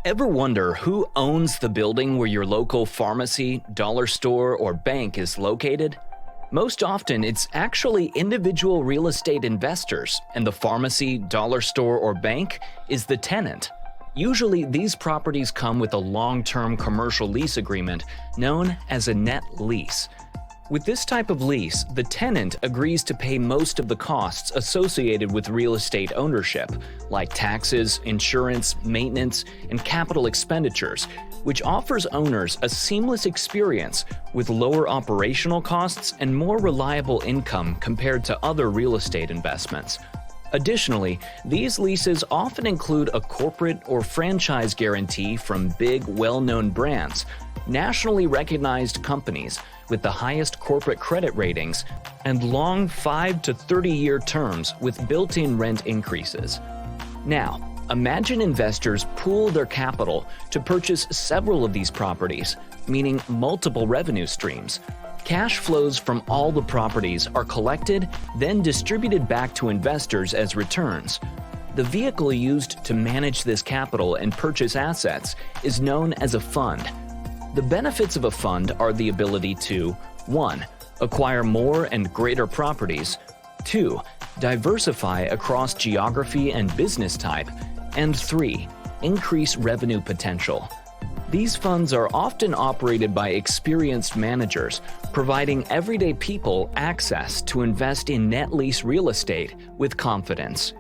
Ever wonder who owns the building where your local pharmacy, dollar store, or bank is located? Most often, it's actually individual real estate investors, and the pharmacy, dollar store, or bank is the tenant. Usually, these properties come with a long-term commercial lease agreement known as a net lease. With this type of lease, the tenant agrees to pay most of the costs associated with real estate ownership, like taxes, insurance, maintenance, and capital expenditures, which offers owners a seamless experience with lower operational costs and more reliable income compared to other real estate investments. Additionally, these leases often include a corporate or franchise guarantee from big, well-known brands, nationally recognized companies with the highest corporate credit ratings, and long 5 to 30-year terms with built-in rent increases. Now, imagine investors pool their capital to purchase several of these properties, meaning multiple revenue streams. Cash flows from all the properties are collected, then distributed back to investors as returns. The vehicle used to manage this capital and purchase assets is known as a fund. The benefits of a fund are the ability to 1. Acquire more and greater properties, 2. Diversify across geography and business type, and 3. Increase revenue potential. These funds are often operated by experienced managers, providing everyday people access to invest in net lease real estate with confidence.